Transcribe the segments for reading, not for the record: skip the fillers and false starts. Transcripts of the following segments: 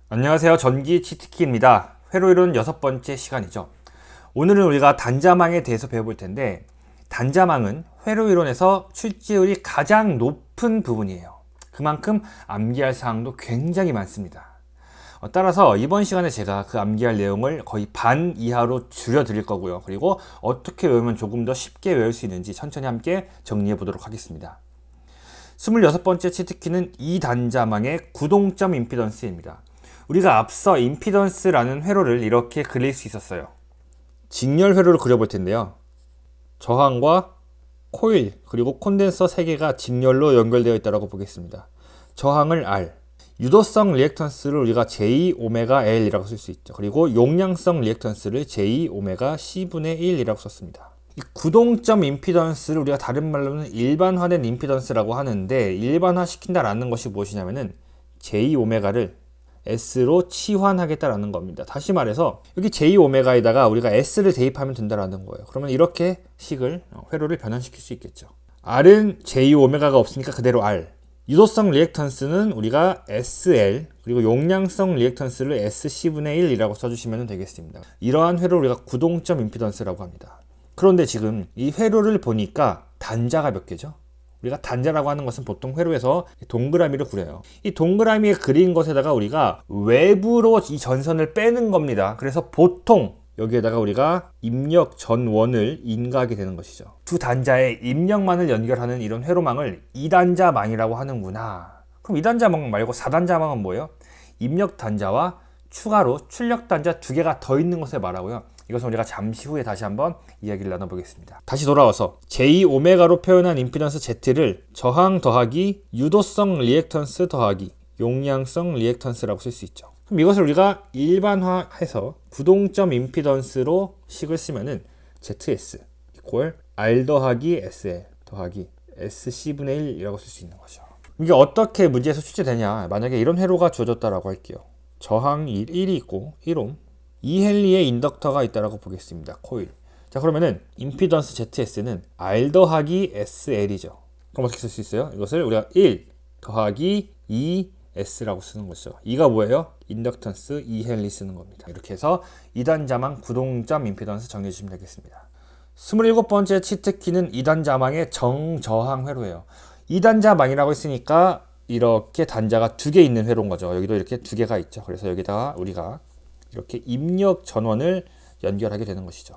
안녕하세요. 전기 치트키입니다. 회로 이론 6번째 시간이죠. 오늘은 우리가 단자망에 대해서 배워볼 텐데, 단자망은 회로 이론에서 출제율이 가장 높은 부분이에요. 그만큼 암기할 사항도 굉장히 많습니다. 따라서 이번 시간에 제가 그 암기할 내용을 거의 반 이하로 줄여 드릴 거고요. 그리고 어떻게 외우면 조금 더 쉽게 외울 수 있는지 천천히 함께 정리해 보도록 하겠습니다. 26번째 치트키는 이 단자망의 구동점 임피던스입니다. 우리가 앞서 임피던스라는 회로를 이렇게 그릴 수 있었어요. 직렬 회로를 그려볼 텐데요. 저항과 코일 그리고 콘덴서 3개가 직렬로 연결되어 있다고 보겠습니다. 저항을 R, 유도성 리액턴스를 우리가 J-L이라고 쓸 수 있죠. 그리고 용량성 리액턴스를 J-C분의 1이라고 썼습니다. 이 구동점 임피던스를 우리가 다른 말로는 일반화된 임피던스라고 하는데, 일반화 시킨다라는 것이 무엇이냐면은 J-를 S로 치환하겠다라는 겁니다. 다시 말해서 여기 J-에다가 우리가 S를 대입하면 된다라는 거예요. 그러면 이렇게 식을 회로를 변환시킬 수 있겠죠. R은 J-가 없으니까 그대로 R, 유도성 리액턴스는 우리가 SL, 그리고 용량성 리액턴스를 SC분의 1이라고 써주시면 되겠습니다. 이러한 회로를 우리가 구동점 임피던스라고 합니다. 그런데 지금 이 회로를 보니까 단자가 몇 개죠? 우리가 단자라고 하는 것은 보통 회로에서 동그라미를 그려요. 이 동그라미에 그린 것에다가 우리가 외부로 이 전선을 빼는 겁니다. 그래서 보통 여기에다가 우리가 입력 전원을 인가하게 되는 것이죠. 두 단자의 입력만을 연결하는 이런 회로망을 2단자망이라고 하는구나. 그럼 2단자망 말고 4단자망은 뭐예요? 입력 단자와 추가로 출력 단자 2개가 더 있는 것을 말하고요. 이것은 우리가 잠시 후에 다시 한번 이야기를 나눠보겠습니다. 다시 돌아와서 J-로 표현한 임피던스 Z를 저항 더하기 유도성 리액턴스 더하기 용량성 리액턴스라고 쓸 수 있죠. 그럼 이것을 우리가 일반화해서 구동점 임피던스로 식을 쓰면은 ZS R 더하기 SL 더하기 SC분의 1이라고 쓸 수 있는 거죠. 이게 어떻게 문제에서 출제되냐? 만약에 이런 회로가 주어졌다라고 할게요. 저항 1이 있고 1옴 2헨리의 인덕터가 있다라고 보겠습니다. 코일. 자, 그러면은 임피던스 ZS는 R 더하기 SL이죠. 그럼 어떻게 쓸 수 있어요? 이것을 우리가 1 더하기 2S라고 쓰는 거죠. 2가 뭐예요? 인덕턴스 2헨리 쓰는 겁니다. 이렇게 해서 2단자망 구동점 임피던스 정리해 주시면 되겠습니다. 27번째 치트키는 2단자망의 정저항 회로예요. 2단자망이라고 했으니까 이렇게 단자가 2개 있는 회로인 거죠. 여기도 이렇게 2개가 있죠. 그래서 여기다가 우리가 이렇게 입력 전원을 연결하게 되는 것이죠.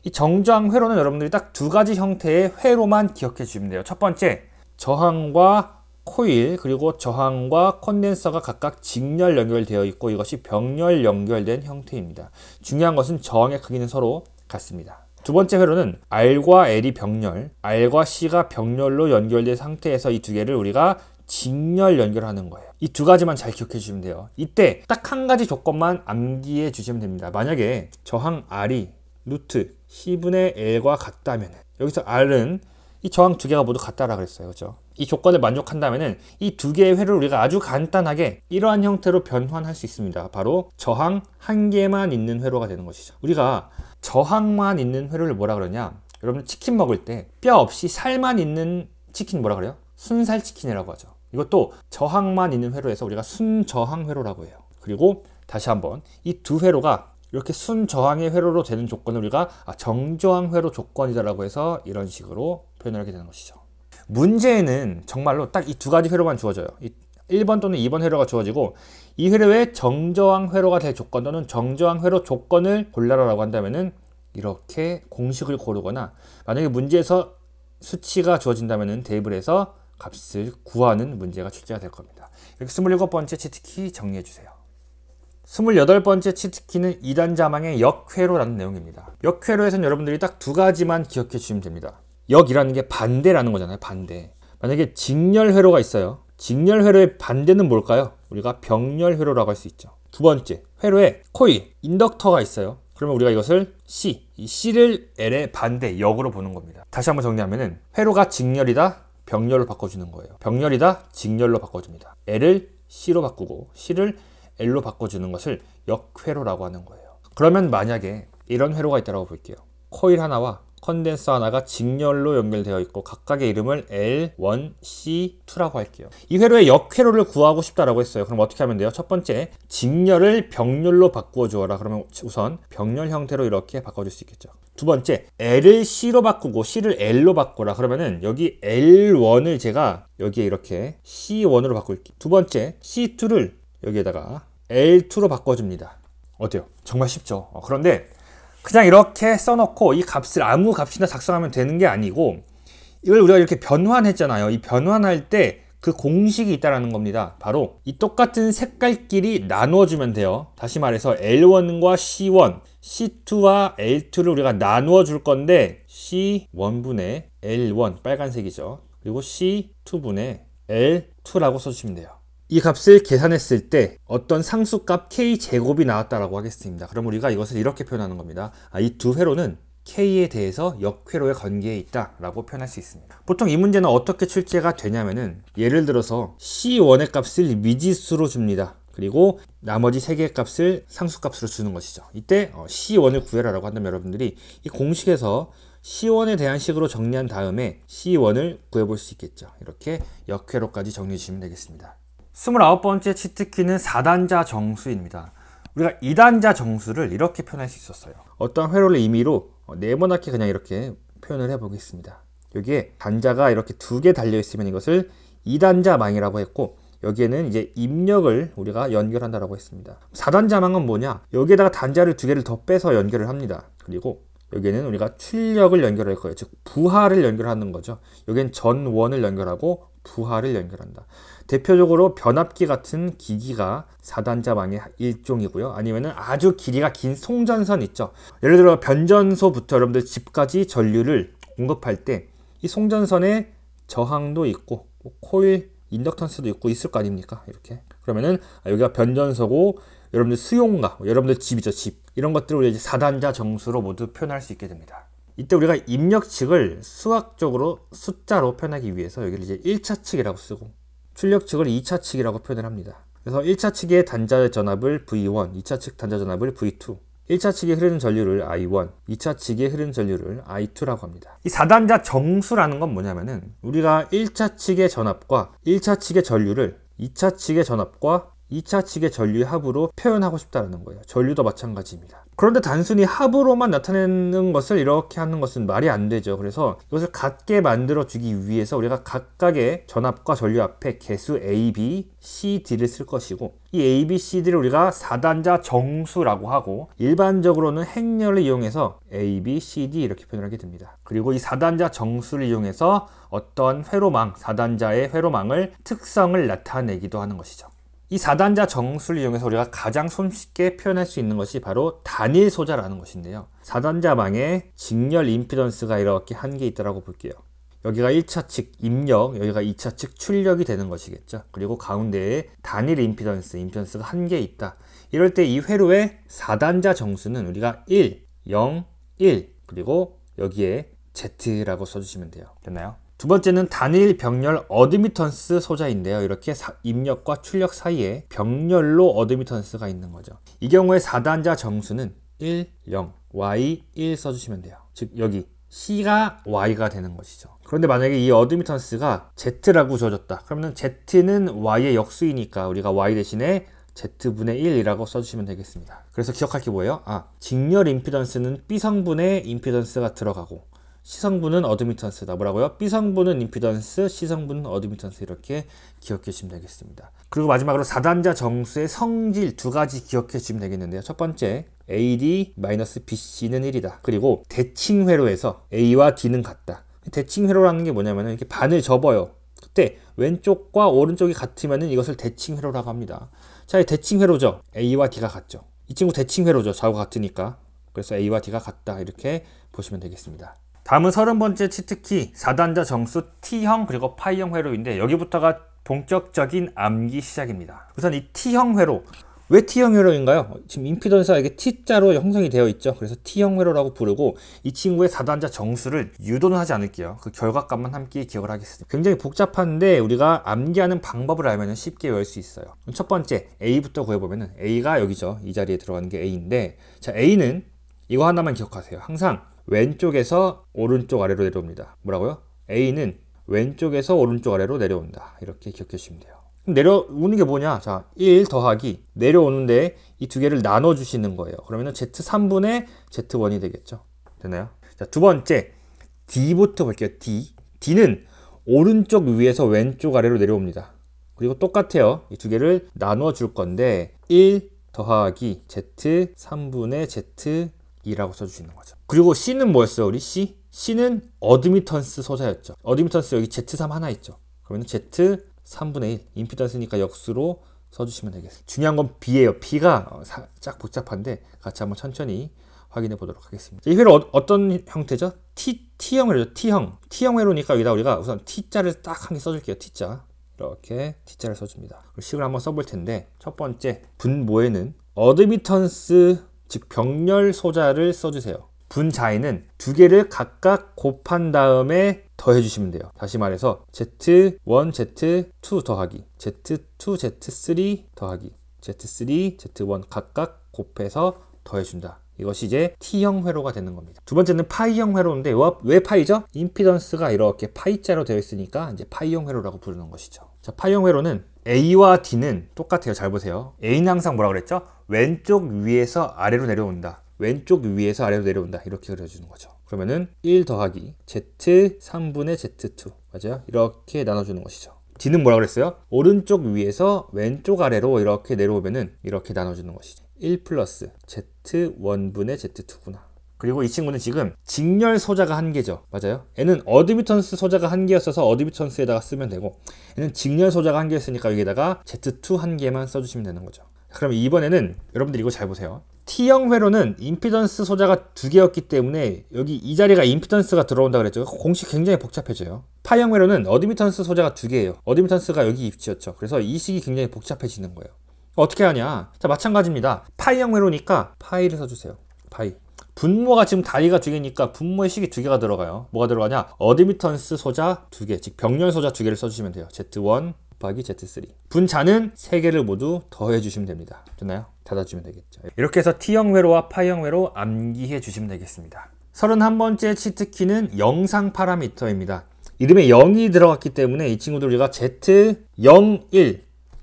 이 정저항 회로는 여러분들이 딱 2가지 형태의 회로만 기억해 주시면 돼요. 첫 번째, 저항과 코일 그리고 저항과 콘덴서가 각각 직렬 연결되어 있고 이것이 병렬 연결된 형태입니다. 중요한 것은 저항의 크기는 서로 같습니다. 두 번째 회로는 R과 L이 병렬, R과 C가 병렬로 연결된 상태에서 이 2개를 우리가 직렬 연결하는 거예요. 이 2가지만 잘 기억해 주시면 돼요. 이때 딱 한 가지 조건만 암기해 주시면 됩니다. 만약에 저항 R이 루트 C분의 L과 같다면, 여기서 R은 이 저항 2개가 모두 같다라 그랬어요. 그렇죠? 이 조건을 만족한다면은 이 2개의 회로를 우리가 아주 간단하게 이러한 형태로 변환할 수 있습니다. 바로 저항 1개만 있는 회로가 되는 것이죠. 우리가 저항만 있는 회로를 뭐라 그러냐? 여러분 치킨 먹을 때 뼈 없이 살만 있는 치킨 뭐라 그래요? 순살 치킨이라고 하죠. 이것도 저항만 있는 회로에서 우리가 순저항 회로라고 해요. 그리고 다시 한번 이 2회로가 이렇게 순저항의 회로로 되는 조건을 우리가 정저항 회로 조건이다라고 해서 이런 식으로 표현하게 되는 것이죠. 문제에는 정말로 딱 이 2가지 회로만 주어져요. 1번 또는 2번 회로가 주어지고 이 회로의 정저항 회로가 될 조건 또는 정저항 회로 조건을 골라라라고 한다면은 이렇게 공식을 고르거나, 만약에 문제에서 수치가 주어진다면은 대입을 해서 값을 구하는 문제가 출제가 될 겁니다. 이렇게 27번째 치트키 정리해 주세요. 28번째 치트키는 2단자망의 역회로라는 내용입니다. 역회로에서는 여러분들이 딱 2가지만 기억해 주시면 됩니다. 역이라는 게 반대라는 거잖아요. 반대. 만약에 직렬회로가 있어요. 직렬회로의 반대는 뭘까요? 우리가 병렬회로라고 할 수 있죠. 두 번째, 회로에 코일, 인덕터가 있어요. 그러면 우리가 이것을 C, 이 C를 L의 반대, 역으로 보는 겁니다. 다시 한번 정리하면은 회로가 직렬이다, 병렬로 바꿔주는 거예요. 병렬이다, 직렬로 바꿔줍니다. L을 C로 바꾸고 C를 L로 바꿔주는 것을 역회로라고 하는 거예요. 그러면 만약에 이런 회로가 있다고 볼게요. 코일 하나와 컨덴서 하나가 직렬로 연결되어 있고 각각의 이름을 L1, C2라고 할게요. 이 회로의 역회로를 구하고 싶다라고 했어요. 그럼 어떻게 하면 돼요? 첫 번째, 직렬을 병렬로 바꾸어 주어라. 그러면 우선 병렬 형태로 이렇게 바꿔줄 수 있겠죠. 두 번째, L을 C로 바꾸고 C를 L로 바꾸라. 그러면은 여기 L1을 제가 여기에 이렇게 C1으로 바꿀게요. 두 번째, C2를 여기에다가 L2로 바꿔줍니다. 어때요? 정말 쉽죠? 그런데 그냥 이렇게 써놓고 이 값을 아무 값이나 작성하면 되는 게 아니고 이걸 우리가 이렇게 변환했잖아요. 이 변환할 때 그 공식이 있다는 겁니다. 바로 이 똑같은 색깔끼리 나누어주면 돼요. 다시 말해서 L1과 C1, C2와 L2를 우리가 나누어 줄 건데 C1분의 L1 빨간색이죠. 그리고 C2분의 L2라고 써주시면 돼요. 이 값을 계산했을 때 어떤 상수값 k제곱이 나왔다라고 하겠습니다. 그럼 우리가 이것을 이렇게 표현하는 겁니다. 이 두 회로는 k에 대해서 역회로의 관계에 있다 라고 표현할 수 있습니다. 보통 이 문제는 어떻게 출제가 되냐면은 예를 들어서 C1의 값을 미지수로 줍니다. 그리고 나머지 3개의 값을 상수값으로 주는 것이죠. 이때 C1을 구해라 라고 한다면 여러분들이 이 공식에서 C1에 대한 식으로 정리한 다음에 C1을 구해볼 수 있겠죠. 이렇게 역회로까지 정리해 주시면 되겠습니다. 29번째 치트키는 4단자 정수입니다. 우리가 2단자 정수를 이렇게 표현할 수 있었어요. 어떤 회로를 임의로 네모나게 그냥 이렇게 표현을 해보겠습니다. 여기에 단자가 이렇게 2개 달려있으면 이것을 2단자망이라고 했고 여기에는 이제 입력을 우리가 연결한다라고 했습니다. 4단자망은 뭐냐? 여기에다가 단자를 2개를 더 빼서 연결을 합니다. 그리고 여기에는 우리가 출력을 연결할 거예요. 즉 부하를 연결하는 거죠. 여기엔 전원을 연결하고 부하를 연결한다. 대표적으로 변압기 같은 기기가 4단자망의 일종이고요. 아니면은 아주 길이가 긴 송전선 있죠. 예를 들어 변전소부터 여러분들 집까지 전류를 공급할 때 이 송전선에 저항도 있고 코일, 인덕턴스도 있고 있을 거 아닙니까? 이렇게. 그러면은 여기가 변전소고 여러분들 수용가, 여러분들 집이죠, 집. 이런 것들을 우리가 이제 4단자 정수로 모두 표현할 수 있게 됩니다. 이때 우리가 입력측을 수학적으로 숫자로 표현하기 위해서 여기를 이제 1차 측이라고 쓰고 출력측을 2차 측이라고 표현을 합니다. 그래서 1차 측의 단자 전압을 V1, 2차 측 단자 전압을 V2, 1차 측에 흐르는 전류를 I1, 2차 측에 흐르는 전류를 I2라고 합니다. 이 4단자 정수라는 건 뭐냐면은 우리가 1차 측의 전압과 1차 측의 전류를 2차 측의 전압과 2차 측의 전류의 합으로 표현하고 싶다는 거예요. 전류도 마찬가지입니다. 그런데 단순히 합으로만 나타내는 것을 이렇게 하는 것은 말이 안 되죠. 그래서 이것을 같게 만들어 주기 위해서 우리가 각각의 전압과 전류 앞에 개수 A, B, C, D를 쓸 것이고 이 A, B, C, D를 우리가 4단자 정수라고 하고 일반적으로는 행렬을 이용해서 A, B, C, D 이렇게 표현을 하게 됩니다. 그리고 이 4단자 정수를 이용해서 어떤 회로망, 4단자의 회로망을 특성을 나타내기도 하는 것이죠. 이 4단자 정수를 이용해서 우리가 가장 손쉽게 표현할 수 있는 것이 바로 단일 소자라는 것인데요. 4단자망에 직렬 임피던스가 이렇게 한 개 있다고 볼게요. 여기가 1차 측 입력, 여기가 2차 측 출력이 되는 것이겠죠. 그리고 가운데에 단일 임피던스가 한 개 있다. 이럴 때 이 회로의 4단자 정수는 우리가 1, 0, 1 그리고 여기에 Z라고 써주시면 돼요. 됐나요? 두 번째는 단일 병렬 어드미턴스 소자인데요. 이렇게 입력과 출력 사이에 병렬로 어드미턴스가 있는 거죠. 이 경우에 4단자 정수는 1, 0, Y, 1 써주시면 돼요. 즉 여기 C가 Y가 되는 것이죠. 그런데 만약에 이 어드미턴스가 Z라고 주어졌다. 그러면 Z는 Y의 역수이니까 우리가 Y 대신에 Z분의 1이라고 써주시면 되겠습니다. 그래서 기억할 게 뭐예요? 직렬 임피던스는 B성분의 임피던스가 들어가고 C성분은 어드미턴스다. 뭐라고요? B성분은 임피던스, C성분은 어드미턴스 이렇게 기억해 주시면 되겠습니다. 그리고 마지막으로 4단자 정수의 성질 2가지 기억해 주시면 되겠는데요. 첫 번째, AD-BC는 1이다. 그리고 대칭회로에서 A와 D는 같다. 대칭회로라는 게 뭐냐면 이렇게 반을 접어요. 그때 왼쪽과 오른쪽이 같으면 이것을 대칭회로라고 합니다. 자, 이 대칭회로죠. A와 D가 같죠. 이 친구 대칭회로죠. 좌우가 같으니까. 그래서 A와 D가 같다. 이렇게 보시면 되겠습니다. 다음은 30번째 치트키 4단자 정수 T형 그리고 파이형 회로인데 여기부터가 본격적인 암기 시작입니다. 우선 이 T형 회로, 왜 T형 회로인가요? 지금 임피던스가 이게 T자로 형성이 되어 있죠. 그래서 T형 회로라고 부르고 이 친구의 4단자 정수를 유도는 하지 않을게요. 그 결과값만 함께 기억을 하겠습니다. 굉장히 복잡한데 우리가 암기하는 방법을 알면 쉽게 외울 수 있어요. 첫 번째 A부터 구해보면 A가 여기죠. 이 자리에 들어가는 게 A인데 자, A는 이거 하나만 기억하세요. 항상 왼쪽에서 오른쪽 아래로 내려옵니다. 뭐라고요? A는 왼쪽에서 오른쪽 아래로 내려온다. 이렇게 기억해 주시면 돼요. 그럼 내려오는 게 뭐냐? 자, 1 더하기 내려오는데 이 두 개를 나눠 주시는 거예요. 그러면은 Z3분의 Z1이 되겠죠. 되나요? 자, 두 번째 D부터 볼게요. D는 오른쪽 위에서 왼쪽 아래로 내려옵니다. 그리고 똑같아요. 이 두 개를 나눠 줄 건데 1 더하기 Z3분의 Z2라고 써주시는 거죠. 그리고 C는 뭐였어요? 우리 C는 어드미턴스 소자였죠. 어드미턴스 여기 Z3 하나 있죠. 그러면 Z3분의 1 임피던스니까 역수로 써주시면 되겠습니다. 중요한 건 B예요. B가 살짝 복잡한데 같이 한번 천천히 확인해 보도록 하겠습니다. 이 회로 어떤 형태죠? T형 회로죠. T형 회로니까 여기다 우리가 우선 T자를 딱 한 개 써줄게요. T자. 이렇게 T자를 써줍니다. 식을 한번 써볼 텐데 첫 번째 분모에는 어드미턴스 즉 병렬 소자를 써주세요. 분자에는 두 개를 각각 곱한 다음에 더해주시면 돼요. 다시 말해서 Z1, Z2 더하기 Z2, Z3 더하기 Z3, Z1 각각 곱해서 더해준다. 이것이 이제 T형 회로가 되는 겁니다. 두 번째는 파이형 회로인데 왜 파이죠? 임피던스가 이렇게 파이자로 되어 있으니까 이제 파이형 회로라고 부르는 것이죠. 자, 파이형 회로는 A와 D는 똑같아요. 잘 보세요. A는 항상 뭐라 그랬죠? 왼쪽 위에서 아래로 내려온다. 왼쪽 위에서 아래로 내려온다. 이렇게 그려주는 거죠. 그러면은 1 더하기 Z3분의 Z2 맞아요? 이렇게 나눠주는 것이죠. D는 뭐라 그랬어요? 오른쪽 위에서 왼쪽 아래로 이렇게 내려오면은 이렇게 나눠주는 것이죠. 1 플러스 Z1분의 Z2구나. 그리고 이 친구는 지금 직렬 소자가 한 개죠. 맞아요? 얘는 어드미턴스 소자가 한 개였어서 어드미턴스에다가 쓰면 되고 얘는 직렬 소자가 한 개였으니까 여기다가 Z2 한 개만 써주시면 되는 거죠. 그럼 이번에는 여러분들 이거 잘 보세요. T형 회로는 임피던스 소자가 두 개였기 때문에 여기 이 자리가 임피던스가 들어온다 그랬죠. 공식 굉장히 복잡해져요. 파형 회로는 어드미턴스 소자가 두 개예요. 어드미턴스가 여기 입지였죠. 그래서 이 식이 굉장히 복잡해지는 거예요. 어떻게 하냐? 자, 마찬가지입니다. 파이형 회로니까 파이를 써주세요. 파이. 분모가 지금 다리가 두 개니까 분모의 식이 두 개가 들어가요. 뭐가 들어가냐? 어드미턴스 소자 두 개, 즉 병렬 소자 두 개를 써주시면 돼요. Z1 곱하기 Z3. 분자는 세 개를 모두 더해 주시면 됩니다. 됐나요? 닫아주면 되겠죠. 이렇게 해서 T형 회로와 파이형 회로 암기해 주시면 되겠습니다. 31번째 치트키는 영상 파라미터입니다. 이름에 0이 들어갔기 때문에 이 친구들 우리가 Z01,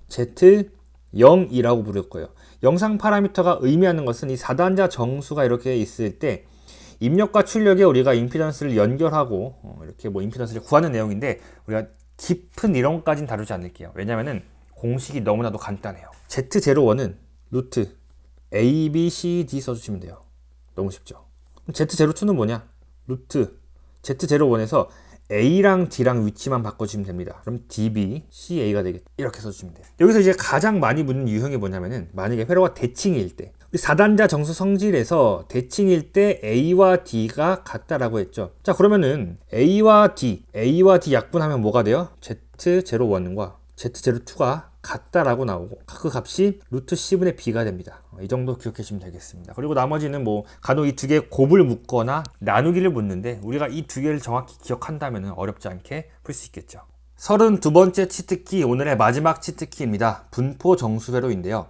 Z02라고 부를 거예요. 영상 파라미터가 의미하는 것은 이 4단자 정수가 이렇게 있을 때 입력과 출력에 우리가 임피던스를 연결하고 이렇게 뭐 임피던스를 구하는 내용인데 우리가 깊은 이론까지는 다루지 않을게요. 왜냐면은 공식이 너무나도 간단해요. Z01은 루트 A, B, C, D 써주시면 돼요. 너무 쉽죠. Z02는 뭐냐? 루트 Z01에서 A랑 D랑 위치만 바꿔주시면 됩니다. 그럼 DB, CA가 되겠다. 이렇게 써주시면 돼요. 여기서 이제 가장 많이 묻는 유형이 뭐냐면은 만약에 회로가 대칭일 때 4단자 정수 성질에서 대칭일 때 A와 D가 같다라고 했죠. 자, 그러면은 A와 D 약분하면 뭐가 돼요? Z01과 Z02가 같다라고 나오고 그 값이 루트 C분의 B가 됩니다. 이 정도 기억해 주시면 되겠습니다. 그리고 나머지는 뭐 간혹 이 두 개 곱을 묶거나 나누기를 묻는데 우리가 이 두 개를 정확히 기억한다면 어렵지 않게 풀 수 있겠죠. 32번째 치트키, 오늘의 마지막 치트키입니다. 분포 정수회로인데요.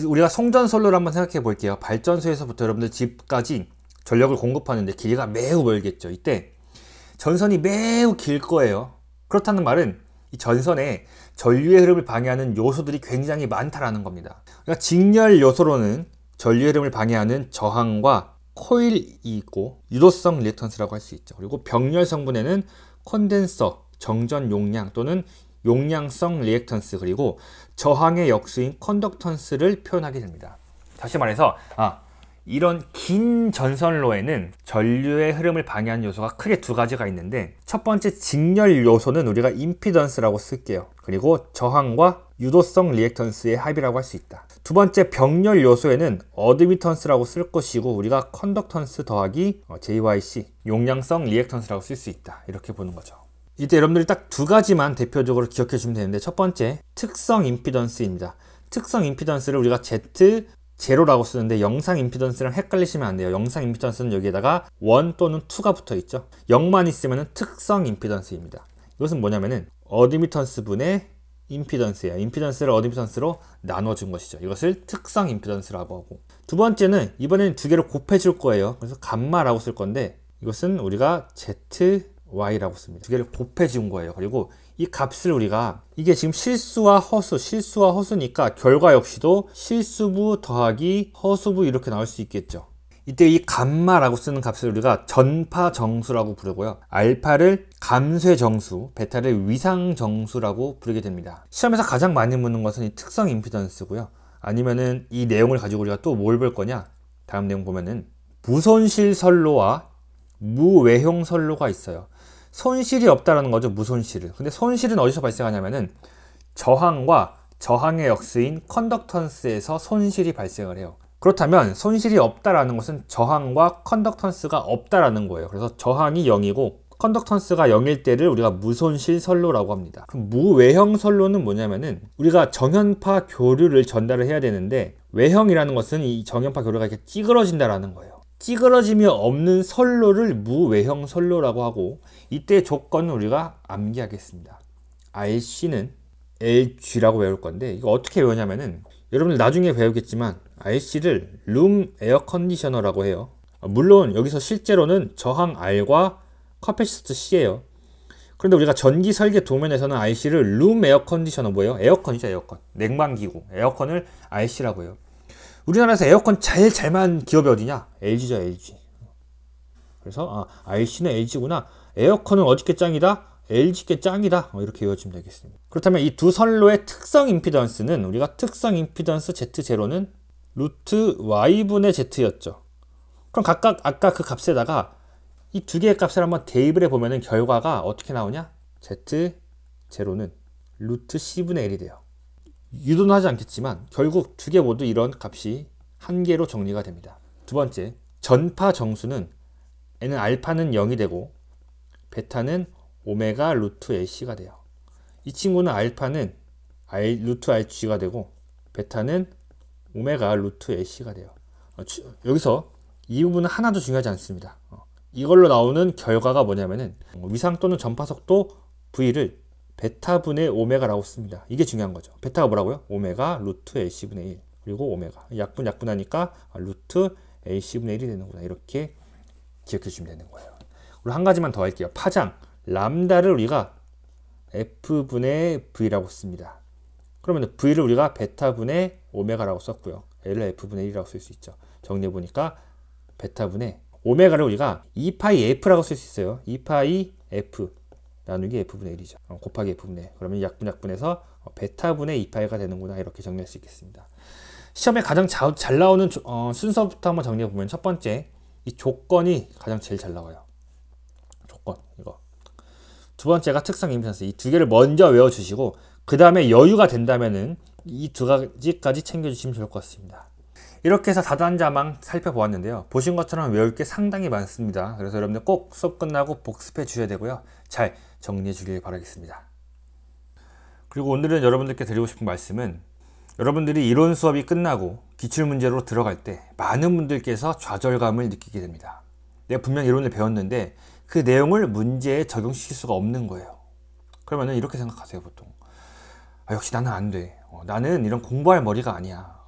우리가 송전선로를 한번 생각해 볼게요. 발전소에서부터 여러분들 집까지 전력을 공급하는데 길이가 매우 멀겠죠. 이때 전선이 매우 길 거예요. 그렇다는 말은 이 전선에 전류의 흐름을 방해하는 요소들이 굉장히 많다라는 겁니다. 그러니까 직렬 요소로는 전류의 흐름을 방해하는 저항과 코일이 있고 유도성 리액턴스라고 할 수 있죠. 그리고 병렬 성분에는 콘덴서, 정전 용량 또는 용량성 리액턴스 그리고 저항의 역수인 컨덕턴스를 표현하게 됩니다. 다시 말해서 이런 긴 전선로에는 전류의 흐름을 방해하는 요소가 크게 두 가지가 있는데 첫 번째 직렬 요소는 우리가 임피던스라고 쓸게요. 그리고 저항과 유도성 리액턴스의 합이라고 할 수 있다. 두 번째 병렬 요소에는 어드미턴스라고 쓸 것이고 우리가 컨덕턴스 더하기 JYC 용량성 리액턴스라고 쓸 수 있다. 이렇게 보는 거죠. 이때 여러분들이 딱 두 가지만 대표적으로 기억해 주시면 되는데 첫 번째 특성 임피던스입니다. 특성 임피던스를 우리가 Z0라고 쓰는데 영상 임피던스랑 헷갈리시면 안 돼요. 영상 임피던스는 여기에다가 1 또는 2가 붙어 있죠. 0만 있으면 특성 임피던스입니다. 이것은 뭐냐면은 어드미턴스 분의 임피던스예요. 임피던스를 어드미턴스로 나눠준 것이죠. 이것을 특성 임피던스라고 하고, 두 번째는 이번에는 두 개를 곱해줄 거예요. 그래서 감마라고 쓸 건데 이것은 우리가 ZY라고 씁니다. 두 개를 곱해준 거예요. 그리고 이 값을 우리가, 이게 지금 실수와 허수니까 결과 역시도 실수부 더하기 허수부 이렇게 나올 수 있겠죠. 이때 이 감마라고 쓰는 값을 우리가 전파정수라고 부르고요. 알파를 감쇄정수, 베타를 위상정수라고 부르게 됩니다. 시험에서 가장 많이 묻는 것은 이 특성 임피던스고요. 아니면은 이 내용을 가지고 우리가 또 뭘 볼 거냐? 다음 내용 보면은 무손실 선로와 무외형 선로가 있어요. 손실이 없다라는 거죠, 무손실은. 근데 손실은 어디서 발생하냐면은 저항과 저항의 역수인 컨덕턴스에서 손실이 발생을 해요. 그렇다면 손실이 없다라는 것은 저항과 컨덕턴스가 없다라는 거예요. 그래서 저항이 0이고 컨덕턴스가 0일 때를 우리가 무손실 선로라고 합니다. 그럼 무외형 선로는 뭐냐면은 우리가 정연파 교류를 전달을 해야 되는데, 외형이라는 것은 이 정연파 교류가 이렇게 찌그러진다라는 거예요. 찌그러짐이 없는 선로를 무외형 선로라고 하고, 이때 조건은 우리가 암기하겠습니다. RC는 LG라고 외울 건데, 이거 어떻게 외우냐면은 여러분들 나중에 배우겠지만 RC를 룸 에어 컨디셔너라고 해요. 물론 여기서 실제로는 저항 R과 커패시터 C예요. 그런데 우리가 전기 설계 도면에서는 RC를 룸 에어 컨디셔너, 뭐예요? 에어컨이죠, 에어컨. 냉방기구. 에어컨을 RC라고 해요. 우리나라에서 에어컨 제일 잘 만든 기업이 어디냐? LG죠, LG. 그래서 RC는 LG구나. 에어컨은 어디께 짱이다? LG께 짱이다. 이렇게 외워주면 되겠습니다. 그렇다면 이 두 선로의 특성 임피던스는 우리가 특성 임피던스 Z0는 루트 Y분의 Z였죠. 그럼 각각 아까 그 값에다가 이 두 개의 값을 한번 대입을 해보면 결과가 어떻게 나오냐? Z0는 루트 C분의 1이 돼요. 유도는 하지 않겠지만 결국 두 개 모두 이런 값이 한 개로 정리가 됩니다. 두 번째, 전파 정수는 N은 알파는 0이 되고 베타는 오메가 루트 LC가 돼요. 이 친구는 알파는 루트 RG가 되고 베타는 오메가 루트 LC가 돼요. 여기서 이 부분은 하나도 중요하지 않습니다. 이걸로 나오는 결과가 뭐냐면은 위상 또는 전파 속도 V를 베타분의 오메가라고 씁니다. 이게 중요한 거죠. 베타가 뭐라고요? 오메가 루트 LC분의 1 그리고 오메가, 약분하니까 루트 LC분의 1이 되는구나. 이렇게 기억해 주시면 되는 거예요. 그리고 한 가지만 더 할게요. 파장 람다를 우리가 F분의 V라고 씁니다. 그러면 V를 우리가 베타분의 오메가라고 썼고요. L을 F분의 1이라고 쓸 수 있죠. 정리해보니까 베타분의 오메가를 우리가 2파이 F라고 쓸 수 있어요. 2파이 F 나누기 F분의 1이죠. 곱하기 F분의 1. 그러면 약분해서 베타분의 2파이가 되는구나. 이렇게 정리할 수 있겠습니다. 시험에 가장 잘 나오는 순서부터 한번 정리해보면, 첫 번째, 이 조건이 가장 제일 잘 나와요. 조건, 이거. 두 번째가 특성 임피던스. 이 두 개를 먼저 외워주시고 그 다음에 여유가 된다면은 이 두 가지까지 챙겨주시면 좋을 것 같습니다. 이렇게 해서 다단자망 살펴보았는데요. 보신 것처럼 외울 게 상당히 많습니다. 그래서 여러분들 꼭 수업 끝나고 복습해 주셔야 되고요. 잘 정리해 주길 바라겠습니다. 그리고 오늘은 여러분들께 드리고 싶은 말씀은, 여러분들이 이론 수업이 끝나고 기출문제로 들어갈 때 많은 분들께서 좌절감을 느끼게 됩니다. 내가 분명 이론을 배웠는데 그 내용을 문제에 적용시킬 수가 없는 거예요. 그러면은 이렇게 생각하세요, 보통. 역시 나는 안 돼. 나는 이런 공부할 머리가 아니야.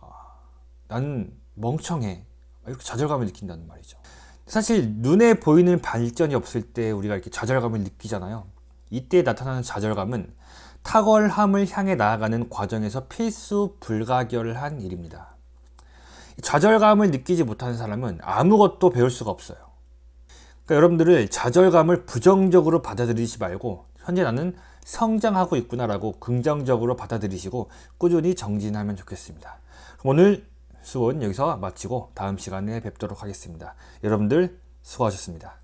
나는 멍청해. 이렇게 좌절감을 느낀다는 말이죠. 사실 눈에 보이는 발전이 없을 때 우리가 이렇게 좌절감을 느끼잖아요. 이때 나타나는 좌절감은 탁월함을 향해 나아가는 과정에서 필수 불가결한 일입니다. 좌절감을 느끼지 못하는 사람은 아무것도 배울 수가 없어요. 그러니까 여러분들을 좌절감을 부정적으로 받아들이지 말고, 현재 나는 성장하고 있구나 라고 긍정적으로 받아들이시고 꾸준히 정진하면 좋겠습니다. 오늘 수업은 여기서 마치고 다음 시간에 뵙도록 하겠습니다. 여러분들 수고하셨습니다.